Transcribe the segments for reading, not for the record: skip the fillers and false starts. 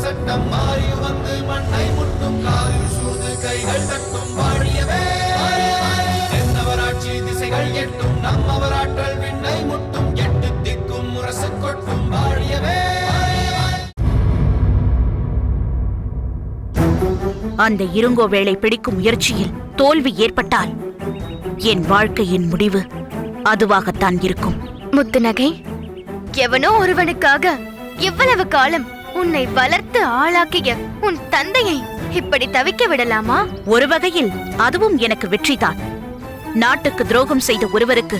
சட்டம் மாறி வந்து மண்ணை முட்டும் காலில் சூழ்ந்து கைகள் தட்டும் வாழியவே. தென்னவராட்சி திசைகள் எட்டும் நம்மவராற்றல் விண்ணை முட்டும் எட்டு திக்கும் முரசு கொட்டும் வாழியவே. அந்த இருங்கோ வேளை பிடிக்கும் முயற்சியில் தோல்வி ஏற்பட்டால் என் வாழ்க்கையின் முடிவு அதுவாகத்தான் இருக்கும். முத்துநகை, எவனோ ஒருவனுக்காக இவ்வளவு காலம் உன்னை வளர்த்து ஆளாக்கிய உன் தந்தையை இப்படி தவிக்க விடலாமா? ஒரு வகையில் அதுவும் எனக்கு வெற்றிதான். நாட்டுக்கு துரோகம் செய்த ஒருவருக்கு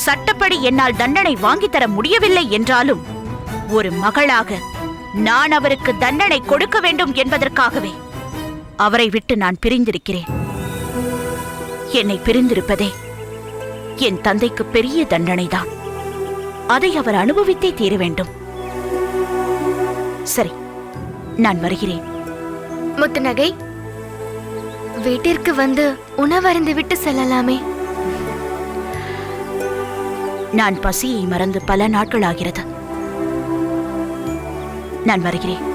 சட்டப்படி என்னால் தண்டனை வாங்கித் தர முடியவில்லை என்றாலும் ஒரு மகளாக நான் அவருக்கு தண்டனை கொடுக்க வேண்டும் என்பதற்காகவே அவரை விட்டு நான் பிரிந்திருக்கிறேன். என்னை பிரிந்திருப்பதே என் தந்தைக்கு பெரிய தண்டனைதான். அதை அவர் அனுபவித்தே தீர வேண்டும். சரி, நான் வருகிறேன். முத்துநகை, வீட்டிற்கு வந்து உணவருந்து விட்டு செல்லலாமே. நான் பசியை மறந்து பல நாட்களாகிறது. நான் வருகிறேன்.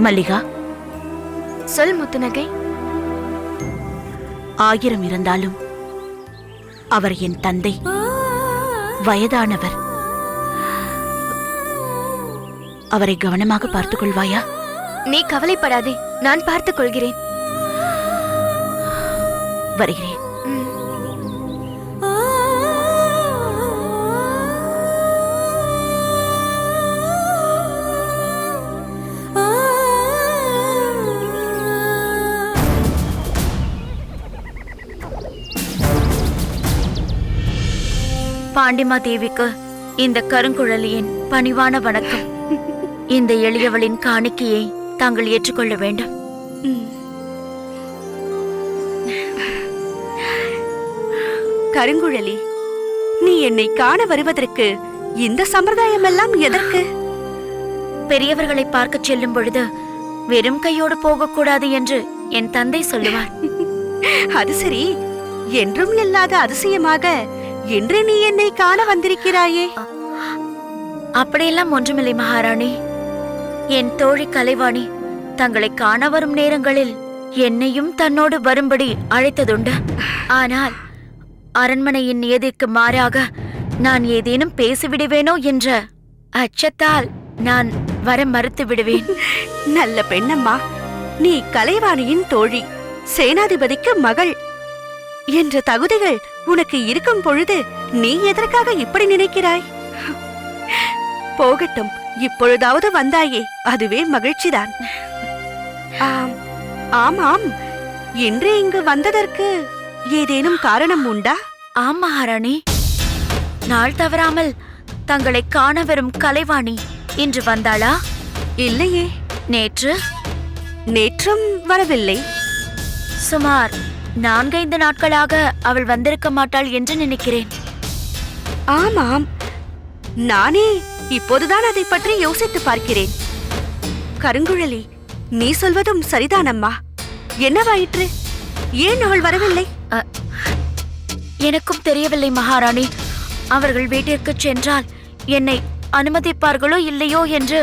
மல்லிகா, சொல் முத்துநகை. 1000 இருந்தாலும் அவர் என் தந்தை, வயதானவர். அவரை கவனமாக பார்த்துக் கொள்வாயா? நீ கவலைப்படாதே, நான் பார்த்துக் கொள்கிறேன். வருகிறேன். பாண்டிமா தேவிக்கு இந்த கருங்குழலியின் பணிவான வணக்கம். இந்த எளியவளின் காணிக்கையை தாங்கள் ஏற்றுக்கொள்ள வேண்டும். கருங்குழலி, நீ என்னை காண வருவதற்கு இந்த சம்பிரதாயம் எல்லாம் எதற்கு? பெரியவர்களை பார்க்கச் செல்லும் பொழுது வெறும் கையோடு போகக்கூடாது என்று என் தந்தை சொல்லுவார். அது சரி, என்றும் இல்லாத அதிசயமாக இன்று நீ என்னை காண வந்திருக்கிறாயே. அப்படியெல்லாம் ஒன்றுமில்லை மகாராணி. என் தோழி கலைவாணி தங்களை காண வரும் நேரங்களில் என்னையும் தன்னோடு வரும்படி அழைத்ததுண்டு. ஆனால் அரண்மனையின் நியதிக்கு மாறாக நான் ஏதேனும் பேசிவிடுவேனோ என்ற அச்சத்தால் நான் வர மறுத்து விடுவேன். நல்ல பெண்ணம்மா, நீ கலைவாணியின் தோழி, சேனாதிபதிக்கு மகள் என்ற தகுதிகள் உனக்கு இருக்கும் பொழுது நீ எதற்காக இப்படி நினைக்கிறாய்? போகட்டும், இப்பொழுதாவது வந்தாயே, அதுவே மகிழ்ச்சிதான். ஆமாம், இன்று இங்கு வந்ததற்கு ஏதேனும் காரணம் உண்டா? ஆம் மகாராணி, நாள் தவறாமல் தங்களை காண வரும் கலைவாணி இன்று வந்தாளா? இல்லையே. நேற்றும் வரவில்லை. சுமார் 4-5 நாட்களாக அவள் வந்திருக்க மாட்டாள் என்று நினைக்கிறேன். ஆமாம், நானே இப்போதுதான் அதை பற்றி யோசித்து பார்க்கிறேன். கருங்குழலி, நீ சொல்வதும் சரிதானம்மா. என்னவாயிற்று? ஏன் அவள் வரவில்லை? எனக்கும் தெரியவில்லை மகாராணி. அவர்கள் வீட்டிற்கு சென்றால் என்னை அனுமதிப்பார்களோ இல்லையோ என்று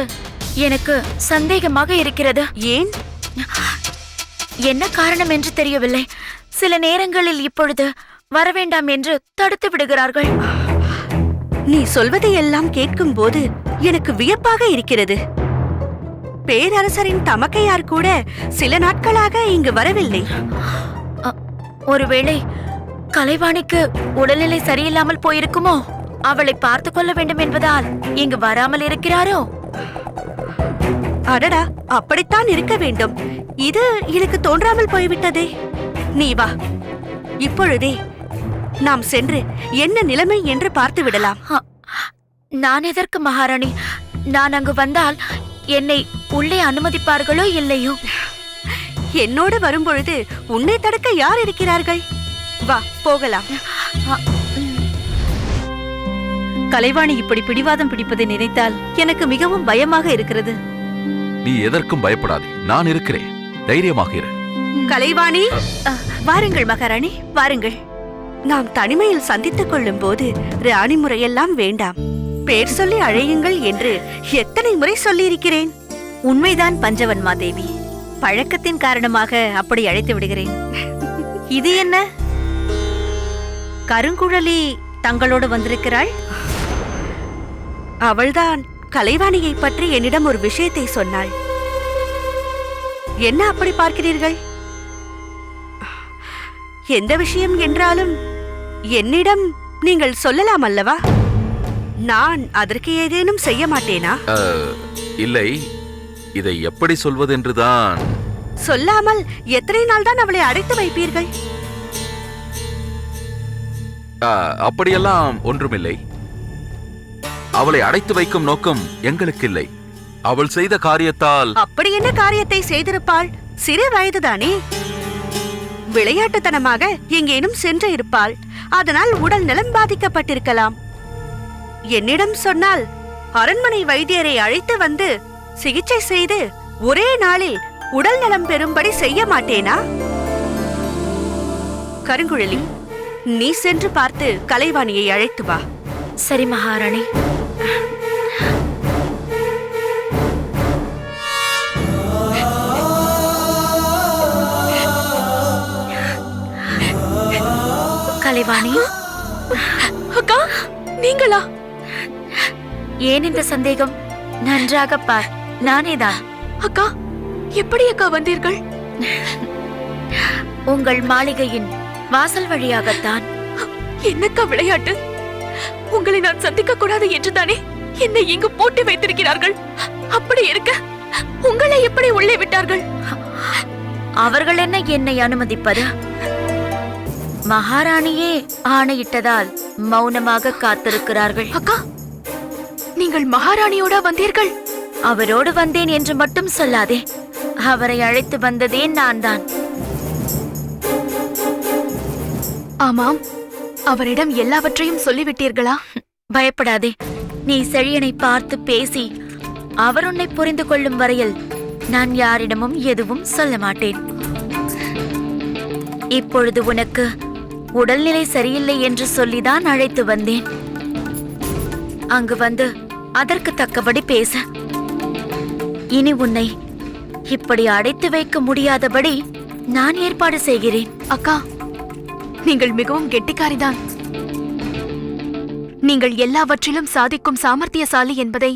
எனக்கு சந்தேகமாக இருக்கிறது. ஏன்? என்ன காரணம் என்று தெரியவில்லை. சில நேரங்களில் இப்பொழுது வரவேண்டாம் என்று தடுத்து விடுகிறார்கள். நீ சொல்வதையெல்லாம் கேட்கும் போது எனக்கு வியப்பாக இருக்கிறது. பேரரசரின் தமக்கையார் கூட சில நாட்களாக இங்கு வரவில்லை. ஒருவேளை கலைவாணிக்கு உடல்நிலை சரியில்லாமல் போயிருக்குமோ? அவளை பார்த்து கொள்ள வேண்டும் என்பதால் இங்கு வராமல் இருக்கிறாரோ? அடடா, அப்படித்தான் இருக்க வேண்டும். இது எனக்கு தோன்றாமல் போய்விட்டதே. நீ வா, இப்பொழுதே நாம் சென்று என்ன நிலைமை என்று பார்த்து விடலாம். நான் எதற்கு மகாராணி? நான் அங்கு வந்தால் என்னை உள்ளே அனுமதிப்பார்களோ இல்லையோ? என்னோடு வரும்பொழுது உன்னை தடுக்க யார் இருக்கிறார்கள்? வா, போகலாம். கலைவாணி இப்படி பிடிவாதம் பிடிப்பதை நினைத்தால் எனக்கு மிகவும் பயமாக இருக்கிறது. நீ எதற்கும் பயப்படாதே, நான் இருக்கிறேன். தைரியமாக இரு. கலைவாணி, வாருங்கள் மகாராணி, வாருங்கள். நாம் தனிமையில் சந்தித்துக் கொள்ளும் போது ராணி முறையெல்லாம் வேண்டாம். பேர் சொல்லி அழையுங்கள் என்று எத்தனை முறை சொல்லியிருக்கிறேன். உண்மைதான் பஞ்சவன்மா தேவி. பழக்கத்தின் காரணமாக அப்படி அழைத்து விடுகிறேன். இது என்ன? கருங்குழலி தங்களோடு வந்திருக்கிறாள்? அவள்தான் கலைவாணியை பற்றி என்னிடம் ஒரு விஷயத்தை சொன்னாள். என்ன அப்படி பார்க்கிறீர்கள்? எந்த விஷயம் என்றாலும் என்னிடம் நீங்கள் சொல்லலாம் அல்லவா? நான் அதற்கு ஏதேனும் செய்ய மாட்டேனா? இல்லை, இதை எப்படி சொல்வதென்றுதான். சொல்லாமல் எத்தனை நாள் தான் அவளை அடைத்து வைப்பீர்கள்? அப்படியெல்லாம் ஒன்றுமில்லை. அவளை அடைத்து வைக்கும் நோக்கம் எங்களுக்கு இல்லை. அவள் செய்த காரியத்தால். அப்படி என்ன காரியத்தை செய்திருப்பாள்? சிறு வயதுதானே. விளையாட்டுத்தனமாக எங்கேனும் சென்று இருப்பாள். அதனால் உடல் நலம் பாதிக்கப்பட்டிருக்கலாம். என்னிடம் சொன்னால் அரண்மனை வைத்தியரை அழைத்து வந்து சிகிச்சை செய்து ஒரே நாளில் உடல் நலம் பெறும்படி செய்ய மாட்டேனா? கருங்குழலி, நீ சென்று பார்த்து கலைவாணியை அழைத்து வா. சரி மகாராணி. கலைவாணி. அக்கா, நீங்களா? ஏன் இந்த சந்தேகம்? நன்றாக பார், நானேதான். அக்கா, எப்படி அக்கா வந்தீர்கள்? உங்கள் மாளிகையின் வாசல் வழியாகத்தான். என்னக்கா விளையாட்டு? உங்களை நான் சந்திக்க கூடாது என்றுதானே என்னை இங்கு போட்டு வைத்திருக்கிறார்கள். அப்படி இருக்க உங்களை எப்படி உள்ளே விட்டார்கள்? அவர்கள் என்ன என்னை அனுமதிப்பது? மகாராணியே ஆணையிட்டதால் மௌனமாக காத்திருக்கிறார்கள். அக்கா, நீங்கள் மகாராணியோட வந்தீர்கள்? அவரோடு வந்தேன் என்று மட்டும் சொல்லாதே. அவரை அழைத்து வந்ததே நான் தான். ஆமாம், அவரிடம் எல்லாவற்றையும் சொல்லிவிட்டீர்களா? பயப்படாதே. நீ செழியனை பார்த்து பேசி அவர் உன்னை புரிந்து கொள்ளும் வரையில் நான் யாரிடமும் எதுவும் சொல்ல மாட்டேன். இப்பொழுது உனக்கு உடல்நிலை சரியில்லை என்று சொல்லிதான் அழைத்து வந்தேன். அங்கு வந்து அதற்கு தக்கபடி பேச. இனி உன்னை இப்படி அடைத்து வைக்க முடியாதபடி நான் ஏற்பாடு செய்கிறேன். அக்கா, நீங்கள் மிகவும் கெட்டிக்காரிதான். நீங்கள் எல்லாவற்றிலும் சாதிக்கும் சாமர்த்தியசாலி என்பதை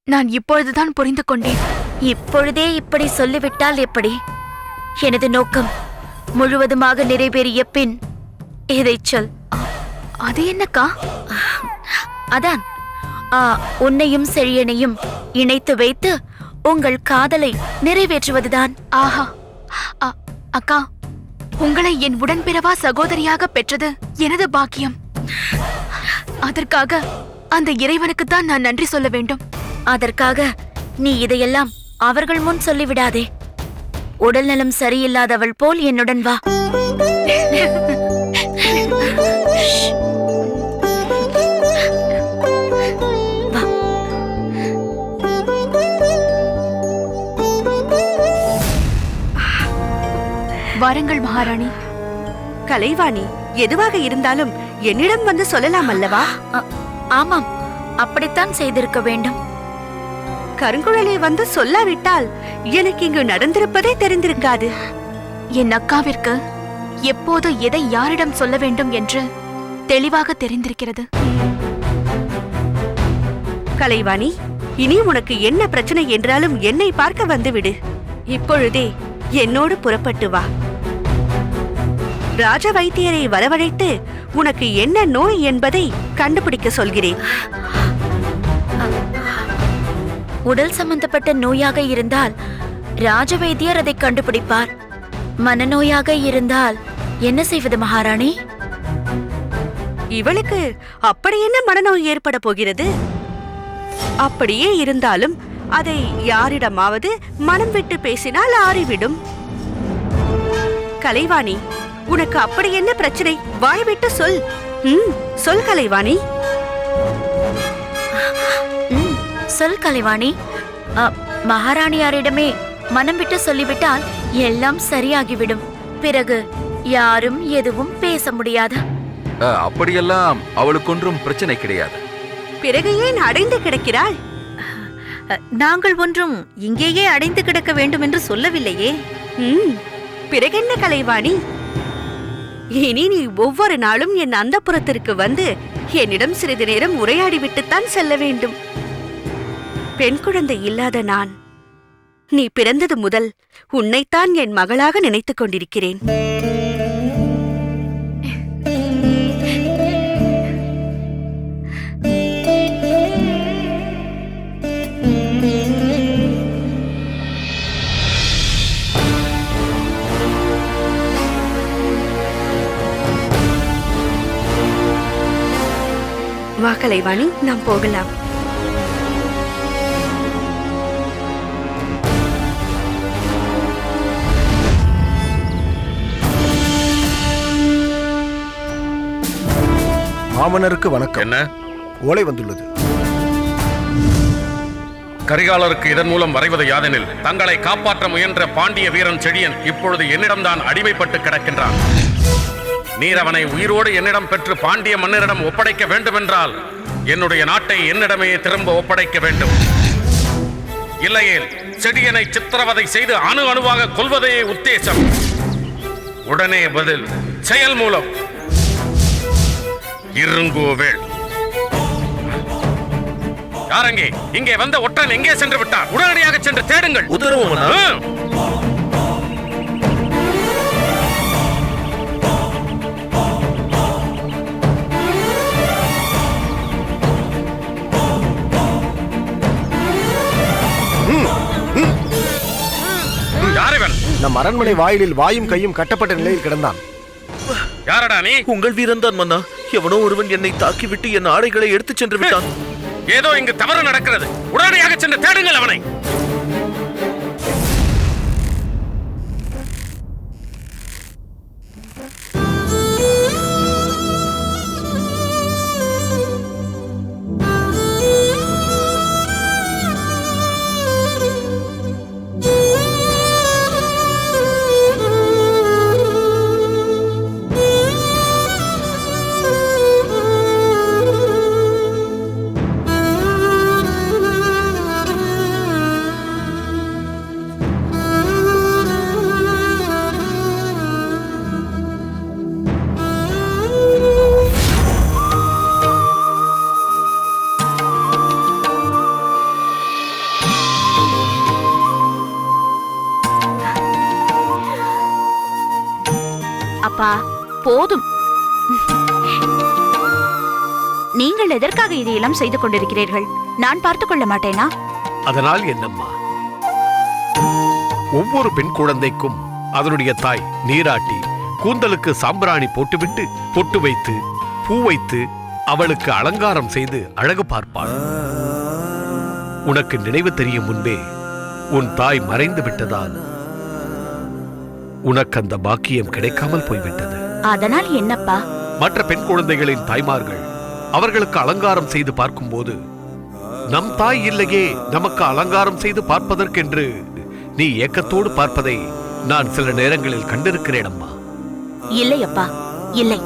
நான் இப்பொழுதுதான் புரிந்து கொண்டேன். இப்பொழுதே இப்படி சொல்லிவிட்டால் எப்படி? எனது நோக்கம் முழுவதுமாக நிறைவேறிய பின் இதைச் சொல். அது என்னக்கா? அதான் உன்னையும் செழியனையும் இணைத்து வைத்து உங்கள் காதலை நிறைவேற்றுவதுதான். ஆஹா, அக்கா, உங்களை என் உடன்பிறவா சகோதரியாக பெற்றது எனது பாக்கியம். அதற்காக அந்த இறைவனுக்குத்தான் நான் நன்றி சொல்ல வேண்டும். அதற்காக நீ இதையெல்லாம் அவர்கள் முன் சொல்லிவிடாதே. உடல்நலம் சரியில்லாதவள் போல் என்னுடன் வா. வாருங்கள் மகாராணி. கலைவாணி, எதுவாக இருந்தாலும் என்னிடம் வந்து சொல்லலாம் அல்லவா? ஆமாம், அப்படித்தான் செய்திருக்க வேண்டும். கருங்குழலி வந்து சொல்லாவிட்டால் எனக்கு இங்கு நடந்திருப்பதே தெரிந்திருக்காது. என் அக்காவிற்கு எப்போது எதை யாரிடம் சொல்ல வேண்டும் என்று தெளிவாக தெரிந்திருக்கிறது. கலைவாணி, இனி உனக்கு என்ன பிரச்சனை என்றாலும் என்னை பார்க்க வந்துவிடு. இப்பொழுதே என்னோடு புறப்பட்டு வா. ராஜ வைத்தியரை வரவழைத்து உனக்கு என்ன நோய் என்பதை கண்டுபிடிக்க சொல்கிறேன். உடல் சம்பந்தப்பட்ட நோயாக இருந்தால் ராஜ வைத்தியர் அதை கண்டுபிடிப்பார். மனநோயாக இருந்தால் என்ன செய்வது மகாராணி? இவளுக்கு அப்படி என்ன மனநோய் ஏற்பட போகிறது? அப்படியே இருந்தாலும் அதை யாரிடமாவது மனம் விட்டு பேசினால் ஆறிவிடும். கலைவாணி, உனக்கு அப்படி என்ன பிரச்சனை? வாய் விட்டு சொல். சொல் கலைவாணி. சொல் கலைவாணி. மகாராணியாரிடமே மனம் விட்டு சொல்லிவிட்டால் எல்லாம் சரியாகிவிடும். பிறகு யாரும் எதுவும் பேச முடியாது. அப்படியெல்லாம் அவளுக்கு ஒன்றும் பிரச்சனை கிடையாது. பிறகு ஏன் அடைந்து கிடக்கிறாள்? நாங்கள் ஒன்றும் இங்கேயே அடைந்து கிடக்க வேண்டும் என்று சொல்லவில்லையே. பிறகென்ன கலைவாணி? இனி நீ ஒவ்வொரு நாளும் என் அந்தப்புறத்திற்கு வந்து என்னிடம் சிறிது நேரம் உரையாடிவிட்டுத்தான் செல்ல வேண்டும். பெண் குழந்தை இல்லாத நான் நீ பிறந்தது முதல் உன்னைத்தான் என் மகளாக நினைத்துக் கொண்டிருக்கிறேன். வா கலைவாணி, நாம் போகலாம். மாமனருக்கு வணக்கம். என்ன ஓலை வந்துள்ளது. கரிகாலருக்கு இதன் மூலம் வரைவது யாதெனில், தங்களை காப்பாற்ற முயன்ற பாண்டிய வீரன் செழியன் இப்பொழுது என்னிடம்தான் அடிமைப்பட்டு கிடக்கின்றான். நீர் அவனை உயிரோடு என்னிடம் பெற்று பாண்டிய மன்னரிடம் ஒப்படைக்க வேண்டுமென்றால் என்னுடைய நாட்டை என்னிடமே திரும்ப ஒப்படைக்க வேண்டும். இல்லையேல் செழியனை சித்திரவதை செய்து அணு அணுவாக கொல்வதே உத்தேசம். உடனே பதில் செயல் மூலம். இருங்கோவேள் யாரங்கே? இங்கே வந்த ஒற்றன் எங்கே சென்று விட்டார்? உடனடியாக சென்று தேடுங்கள். உத்தரவு. நம் அரண்மனை வாயிலில் வாயும் கையும் கட்டப்பட்ட நிலையில் கிடந்தான். யாரடா நீ? உங்கள் வீரன் தான் மன்னா. எவனோ ஒருவன் என்னை தாக்கிவிட்டு என் ஆடைகளை எடுத்துச் சென்று விட்டான். ஏதோ இங்கு தவறு நடக்கிறது. உடனடியாக சென்று தேடுங்கள் அவனை. அப்பா, போதும். நீங்கள் எதற்காக இதையெல்லாம் செய்து கொண்டிருக்கிறீர்கள்? நான் பார்த்துக் கொள்ள மாட்டேனா? அதனால் என்னம்மா, ஒவ்வொரு பெண் குழந்தைக்கும் அதனுடைய தாய் நீராட்டி கூந்தலுக்கு சாம்பிராணி போட்டுவிட்டு பொட்டு வைத்து பூ வைத்து அவளுக்கு அலங்காரம் செய்து அழகு பார்ப்பாள். உனக்கு நினைவு தெரியும் முன்பே உன் தாய் மறைந்து விட்டதால் உனக்கு அந்த பாக்கியம் கிடைக்காமல் போய்விட்டது. அதனால் என்னப்பா? மற்ற பெண் குழந்தைகளின் தாய்மார்கள் அவர்களுக்கு அலங்காரம் செய்து பார்க்கும்போது நம் தாய் இல்லையே நமக்கு அலங்காரம் செய்து பார்ப்பதற்கென்று நீ ஏக்கத்தோடு பார்ப்பதை நான் சில நேரங்களில் கண்டிருக்கிறேன் அம்மா. இல்லை அப்பா, இல்லை.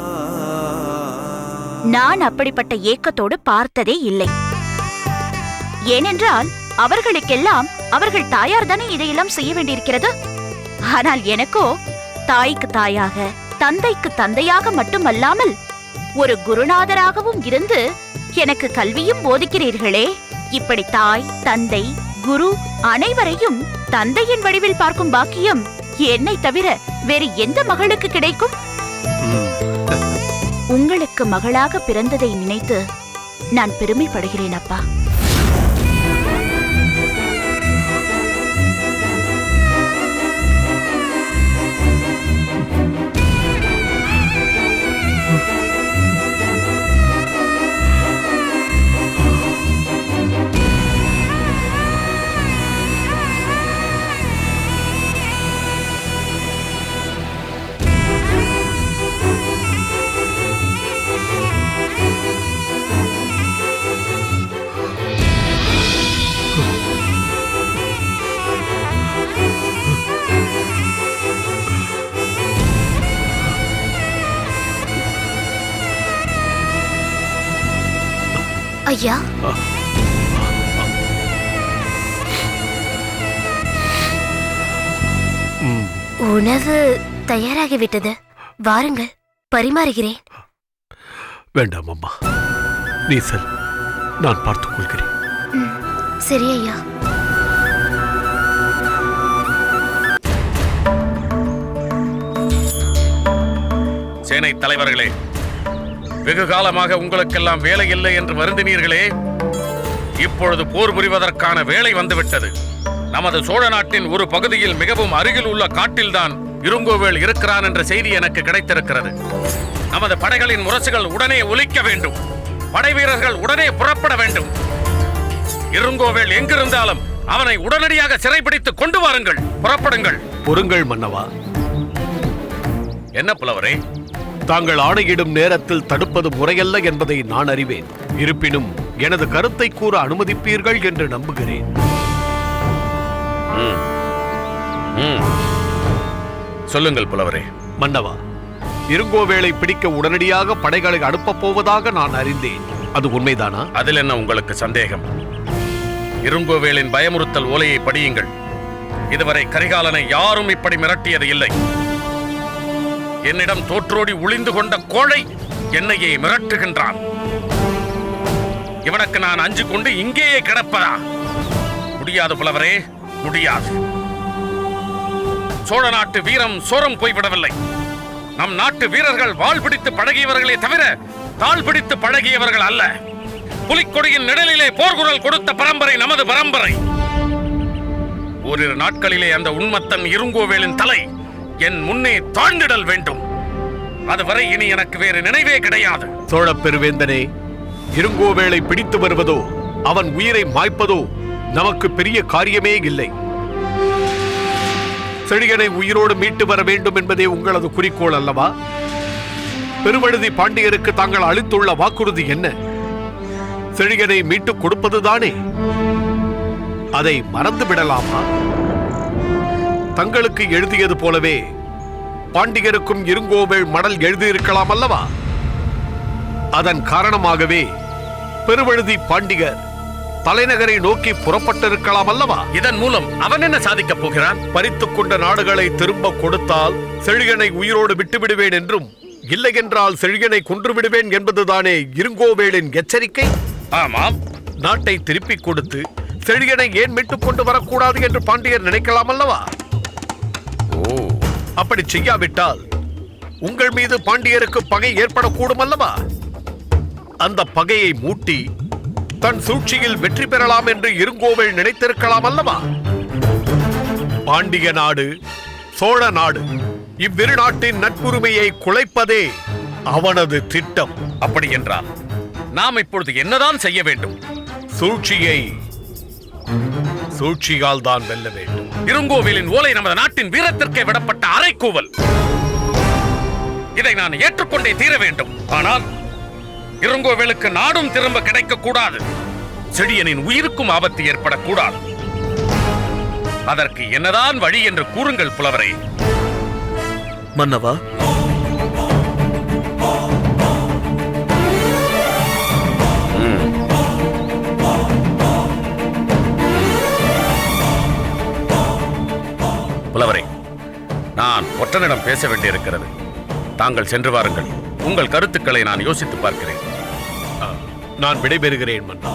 நான் அப்படிப்பட்ட ஏக்கத்தோடு பார்த்ததே இல்லை. ஏனென்றால் அவர்களுக்கெல்லாம் அவர்கள் தாயார் தானே இதையெல்லாம் செய்ய வேண்டியிருக்கிறது. ஆனால் எனக்கோ தாய்க்கு தாயாக, தந்தைக்கு தந்தையாக மட்டுமல்லாமல் ஒரு குருநாதராகவும் இருந்து எனக்கு கல்வியும் போதிக்கிறீர்களே. இப்படி தாய், தந்தை, குரு அனைவரையும் தந்தையின் வடிவில் பார்க்கும் பாக்கியம் என்னை தவிர வேறு எந்த மகளுக்கு கிடைக்கும்? உங்களுக்கு மகளாக பிறந்ததை நினைத்து நான் பெருமைப்படுகிறேன் அப்பா. ஐயா, உணவு தயாராகிவிட்டது. வாருங்கள், பரிமாறுகிறேன். வேண்டாம் அம்மா, நீ செல், நான் பார்த்துக் கொள்கிறேன். சரி ஐயா. சேனை தலைவர்களே, வெகு காலமாக உங்களுக்கெல்லாம் வேலை இல்லை என்று வருந்தினீர்களே, இப்பொழுது போர் புரிவதற்கான வேலை வந்துவிட்டது. நமது சோழ நாட்டின் ஒரு பகுதியில் மிகவும் அருகில் உள்ள காட்டில்தான் இருங்கோவேள் இருக்கிறான் என்ற செய்தி எனக்கு கிடைத்திருக்கிறது. நமது படைகளின் முரசுகள் உடனே ஒலிக்க வேண்டும். படை வீரர்கள் உடனே புறப்பட வேண்டும். இருங்கோவேள் எங்கிருந்தாலும் அவனை உடனடியாக சிறைபிடித்து கொண்டு வாருங்கள். புறப்படுங்கள். பொறுங்கள் மன்னவா. என்ன புலவரே? தாங்கள் ஆணையிடும் நேரத்தில் தடுப்பது முறையல்ல என்பதை நான் அறிவேன். இருப்பினும் எனது கருத்தை கூற அனுமதிப்பீர்கள் என்று நம்புகிறேன். சொல்லுங்கள் புலவரே. மன்னவா, இருங்கோவேளை பிடிக்க உடனடியாக படைகளை அனுப்பப் போவதாக நான் அறிந்தேன். அது உண்மைதானா? அதில் என்ன உங்களுக்கு சந்தேகம்? இருங்கோவேளின் பயமுறுத்தல் ஓலையை படியுங்கள். இதுவரை கரிகாலனை யாரும் இப்படி மிரட்டியது இல்லை. என்னிடம் தோற்றோடி ஒளிந்து கொண்ட கோழை என்னையே மிரட்டுகின்றான். இவனுக்கு நான் அஞ்சு கொண்டு இங்கேயே கிடப்பதா? முடியாது புலவரே, முடியாது. சோழ நாட்டு வீரம் சோரம் போய்விடவில்லை. நம் நாட்டு வீரர்கள் வாள் பிடித்து பழகியவர்களே தவிர தாள் பிடித்து பழகியவர்கள் அல்ல. புலிக்கொடியின் நிழலிலே போர்க்குரல் கொடுத்த பரம்பரை நமது பரம்பரை. ஓரிரு நாட்களிலே அந்த உண்மத்தன் இருங்கோவேளின் தலை என் முன்னே தாழ்ந்திடல் வேண்டும். அதுவரை இனி எனக்கு வேறு நினைவே கிடையாது. சோழ பெருவேந்தனே, இருங்கோவேளை பிடித்து வருவதோ அவன் உயிரை மாய்ப்பதோ நமக்கு பெரிய காரியமே இல்லை. செழியனை உயிரோடு மீட்டு வர வேண்டும் என்பதே உங்களது குறிக்கோள் அல்லவா? பெருவழுதி பாண்டியருக்கு தாங்கள் அளித்துள்ள வாக்குறுதி என்ன? செழியனை மீட்டுக் கொடுப்பதுதானே. அதை மறந்து விடலாமா? தங்களுக்கு எழுதியது போலவே பாண்டியருக்கும் இருங்கோவேள் மடல் எழுதியிருக்கலாம் அல்லவா? அதன் காரணமாகவே பெருவழுதி பாண்டியர் தலைநகரை நோக்கி புறப்பட்டிருக்கலாம் அல்லவா? இதன் மூலம் அவன் என்ன சாதிக்கப் போகிறான்? பறித்துக் கொண்ட நாடுகளை திரும்ப கொடுத்தால் செழியனை உயிரோடு விட்டுவிடுவேன் என்றும், இல்லை என்றால் செழியனை கொன்று விடுவேன் என்பதுதானே இருங்கோவேளின் எச்சரிக்கை. ஆமாம். நாட்டை திருப்பிக் கொடுத்து செழியனை ஏன் மீட்டுக் கொண்டு வரக்கூடாது என்று பாண்டியர் நினைக்கலாம் அல்லவா? அப்படி செய்யாவிட்டால் உங்கள் மீது பாண்டியருக்கு பகை ஏற்படக்கூடும் அல்லவா? அந்த பகையை மூட்டி தன் சூழ்ச்சியில் வெற்றி பெறலாம் என்று இருங்கோவேள் நினைத்திருக்கலாம் அல்லவா? பாண்டிய நாடு, சோழ நாடு, இவ்விரு நாட்டின் நட்புரிமையை குலைப்பதே அவனது திட்டம். அப்படி என்றால் நாம் இப்பொழுது என்னதான் செய்ய வேண்டும்? சூழ்ச்சியால் தான் வெல்ல வேண்டும். இருங்கோவேளின் ஓலை நமது நாட்டின் வீரத்திற்கே விடப்பட்ட அரைக்கூவல். இதை நான் ஏற்றுக்கொண்டே தீர வேண்டும். ஆனால் இருங்கோவேளுக்கு நாடும் திரும்ப கிடைக்க கூடாது. செழியனின் உயிருக்கும் ஆபத்து ஏற்படக்கூடாது. அதற்கு என்னதான் வழி என்று கூறுங்கள் புலவரே. மன்னவா, புலவரே, நான் ஒற்றனிடம் பேச வேண்டியிருக்கிறது. தாங்கள் சென்று வாருங்கள். உங்கள் கருத்துக்களை நான் யோசித்து பார்க்கிறேன். நான் விடைபெறுகிறேன் மன்னா.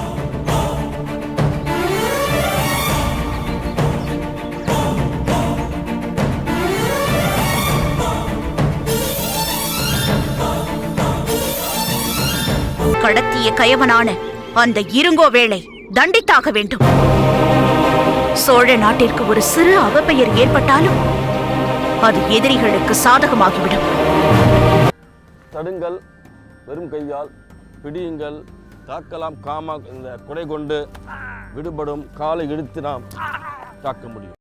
கடத்திய கயவனான அந்த இருங்கோவேளை தண்டித்தாக வேண்டும். சோழ நாட்டிற்கு ஒரு சிறு அவப்பெயர் ஏற்பட்டாலும் அது எதிரிகளுக்கு சாதகமாகிவிடும். தடுங்கள், வெறும் கையால் பிடியுங்கள், தாக்கலாம். காமா இந்த கொடை கொண்டு விடுபடும் காலை இழுத்து நாம் தாக்க முடியும்.